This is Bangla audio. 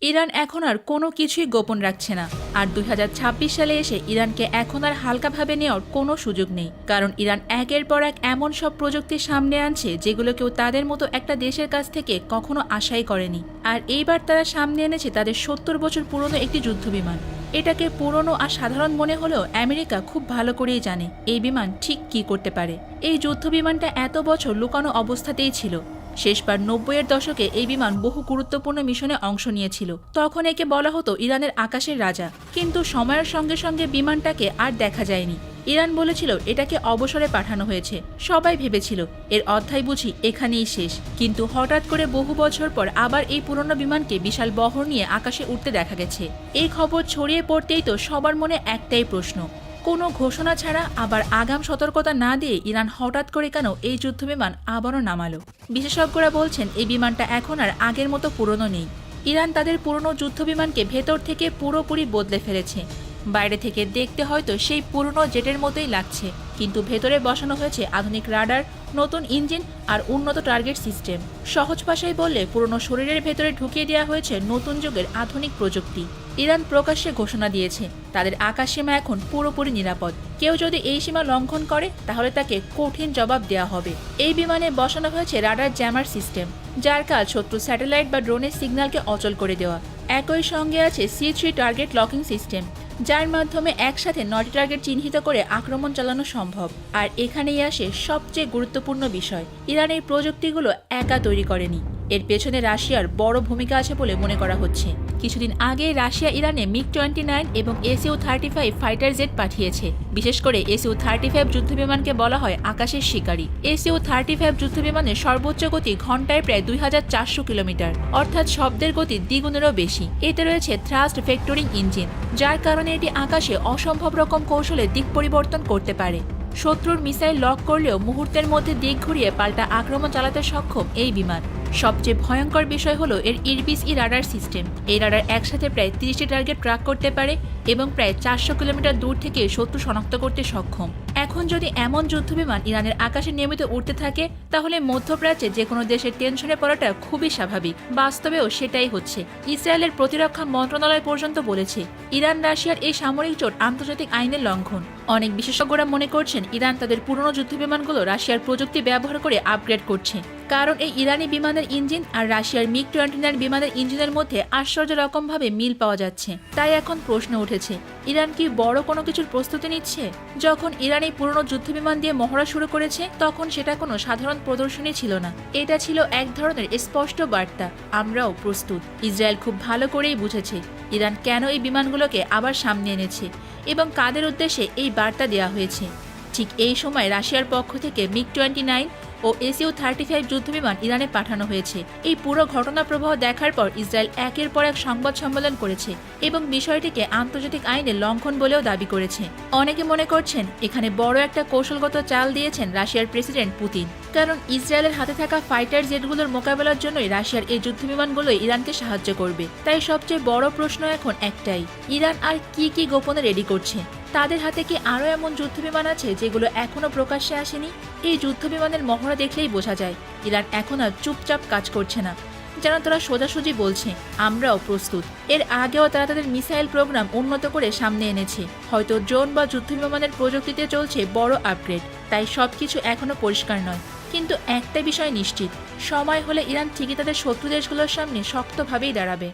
ইরান এখন আর কোনো কিছুই গোপন রাখছে না। আর 2026 সালে এসে ইরানকে এখন আর হালকাভাবে নেওয়ার কোনো সুযোগ নেই, কারণ ইরান একের পর এক এমন সব প্রযুক্তি সামনে আনছে যেগুলো কেউ তাদের মতো একটা দেশের কাছ থেকে কখনো আশাই করেনি। আর এইবার তারা সামনে এনেছে তাদের 70 বছর পুরনো একটি যুদ্ধবিমান। এটাকে পুরনো আর সাধারণ মনে হলেও আমেরিকা খুব ভালো করেই জানে এই বিমান ঠিক কী করতে পারে। এই যুদ্ধবিমানটা এত বছর লুকানো অবস্থাতেই ছিল। শেষবার 90-এর দশকে এই বিমান বহু গুরুত্বপূর্ণ মিশনে অংশ নিয়েছিল। তখন একে বলা হতো ইরানের আকাশের রাজা। কিন্তু সময়ের সঙ্গে সঙ্গে বিমানটাকে আর দেখা যায়নি। ইরান বলেছিল এটাকে অবসরে পাঠানো হয়েছে। সবাই ভেবেছিল এর অধ্যায় বুঝি এখানেই শেষ। কিন্তু হঠাৎ করে বহু বছর পর আবার এই পুরনো বিমানকে বিশাল বহর নিয়ে আকাশে উঠতে দেখা গেছে। এই খবর ছড়িয়ে পড়তেই তো সবার মনে একটাই প্রশ্ন, কোনো ঘোষণা ছাড়া আবার আগাম সতর্কতা না দিয়ে ইরান হঠাৎ করে কেন এই যুদ্ধবিমান আবারও নামালো? বিশেষজ্ঞরা বলছেন এই বিমানটা এখন আর আগের মতো পুরনো নেই। ইরান তাদের পুরনো যুদ্ধবিমানকে ভেতর থেকে পুরোপুরি বদলে ফেলেছে। বাইরে থেকে দেখতে হয়তো সেই পুরনো জেটের মতোই লাগছে, কিন্তু ভেতরে বসানো হয়েছে আধুনিক রাডার, নতুন ইঞ্জিন আর উন্নত টার্গেট সিস্টেম। সহজ ভাষায় বললে পুরনো শরীরের ভেতরে ঢুকিয়ে দেওয়া হয়েছে নতুন যুগের আধুনিক প্রযুক্তি। ইরান প্রকাশ্যে ঘোষণা দিয়েছে তাদের আকাশ সীমা এখন পুরোপুরি নিরাপদ। কেউ যদি এই সীমা লঙ্ঘন করে তাহলে তাকে কঠিন জবাব দেওয়া হবে। এই বিমানে বসানো হয়েছে রাডার জ্যামার সিস্টেম, যার কাজ শত্রু স্যাটেলাইট বা ড্রোনের সিগন্যালকে অচল করে দেওয়া। একই সঙ্গে আছে C3 টার্গেট লকিং সিস্টেম, যার মাধ্যমে একসাথে 9টি টার্গেট চিহ্নিত করে আক্রমণ চালানো সম্ভব। আর এখানেই আসে সবচেয়ে গুরুত্বপূর্ণ বিষয়, ইরান এই প্রযুক্তিগুলো একা তৈরি করেনি। এর পেছনে রাশিয়ার বড় ভূমিকা আছে বলে মনে করা হচ্ছে। কিছুদিন আগে রাশিয়া ইরানে MiG-29 এবং Su-35 ফাইটার জেট পাঠিয়েছে। বিশেষ করে Su-35 যুদ্ধবিমানকে বলা হয় আকাশের শিকারী। Su-35 যুদ্ধবিমানের সর্বোচ্চ গতি ঘন্টায় প্রায় 2400 কিলোমিটার, অর্থাৎ শব্দের গতি দ্বিগুণেরও বেশি। এতে রয়েছে থ্রাস্ট ভেক্টরিং ইঞ্জিন, যার কারণে এটি আকাশে অসম্ভব রকম কৌশলে দিক পরিবর্তন করতে পারে। শত্রুর মিসাইল লক করলেও মুহূর্তের মধ্যে দিক ঘুরিয়ে পাল্টা আক্রমণ চালাতে সক্ষম এই বিমান। সবচেয়ে ভয়ঙ্কর বিষয় হলো এর ইরবিস-ই রাডার সিস্টেম। এই রাডার একসাথে প্রায় 30টি টার্গেট ট্র্যাক করতে পারে এবং প্রায় 400 কিলোমিটার দূর থেকে শত্রু শনাক্ত করতে সক্ষম। এখন যদি এমন যুদ্ধবিমান ইরানের আকাশে নিয়মিত উঠতে থাকে তাহলে মধ্যপ্রাচ্যে যে কোনো দেশের টেনশনে পড়াটা খুবই স্বাভাবিক। বাস্তবেও সেটাই হচ্ছে। ইসরায়েলের প্রতিরক্ষা মন্ত্রণালয় পর্যন্ত বলেছে ইরান রাশিয়ার এই সামরিক জোট আন্তর্জাতিক আইনের লঙ্ঘন। অনেক বিশেষজ্ঞরা মনে করছেন ইরান তাদের পুরনো যুদ্ধবিমানগুলো রাশিয়ার প্রযুক্তি ব্যবহার করে আপগ্রেড করছে, কারণ এই ইরানি বিমানের ইঞ্জিন আর রাশিয়ার MiG-29 বিমানের ইঞ্জিনের মধ্যে আশ্চর্য রকমভাবে মিল পাওয়া যাচ্ছে। তাই এখন প্রশ্ন উঠেছে, ইরান কি বড় কোনো কিছুর প্রস্তুতি নিচ্ছে? যখন ইরান এই পুরনো যুদ্ধবিমান দিয়ে মহড়া শুরু করেছে তখন সেটা কোনো সাধারণ প্রদর্শনী ছিল না। এটা ছিল এক ধরনের স্পষ্ট বার্তা, আমরাও প্রস্তুত। ইসরায়েল খুব ভালো করেই বুঝেছে ইরান কেন এই বিমানগুলোকে আবার সামনে এনেছে এবং কাদের উদ্দেশ্যে এই বার্তা দেওয়া হয়েছে। ঠিক এই সময় রাশিয়ার পক্ষ থেকে MiG-29 ও Su-35 যুদ্ধবিমান ইরানে পাঠানো হয়েছে। এই পুরো ঘটনা প্রবাহ দেখার পর ইসরায়েল একের পর এক সংবাদ সম্মেলন করেছে এবং বিষয়টিকে আন্তর্জাতিক আইনের লঙ্ঘন বলেও দাবি করেছে। অনেকে মনে করছেন এখানে বড় একটা কৌশলগত চাল দিয়েছেন রাশিয়ার প্রেসিডেন্ট পুতিন, কারণ ইসরায়েলের হাতে থাকা ফাইটার জেটগুলোর মোকাবেলার জন্যই রাশিয়ার এই যুদ্ধবিমানগুলোই ইরানকে সাহায্য করবে। তাই সবচেয়ে বড় প্রশ্ন এখন একটাই, ইরান আর কি গোপনে রেডি করছে? তাদের হাতে কি আরও এমন যুদ্ধবিমান আছে যেগুলো এখনও প্রকাশ্যে আসেনি? এই যুদ্ধবিমানের মহড়া দেখলেই বোঝা যায় ইরান এখন আর চুপচাপ কাজ করছে না, যেন তারা সোজাসুজি বলছে আমরাও প্রস্তুত। এর আগেও তারা তাদের মিসাইল প্রোগ্রাম উন্নত করে সামনে এনেছে। হয়তো ড্রোন বা যুদ্ধবিমানের প্রযুক্তিতে চলছে বড় আপগ্রেড, তাই সবকিছু এখনও পরিষ্কার নয়। কিন্তু একটা বিষয় নিশ্চিত, সময় হলে ইরান ঠিকই তাদের শত্রু দেশগুলোর সামনে শক্তভাবেই দাঁড়াবে।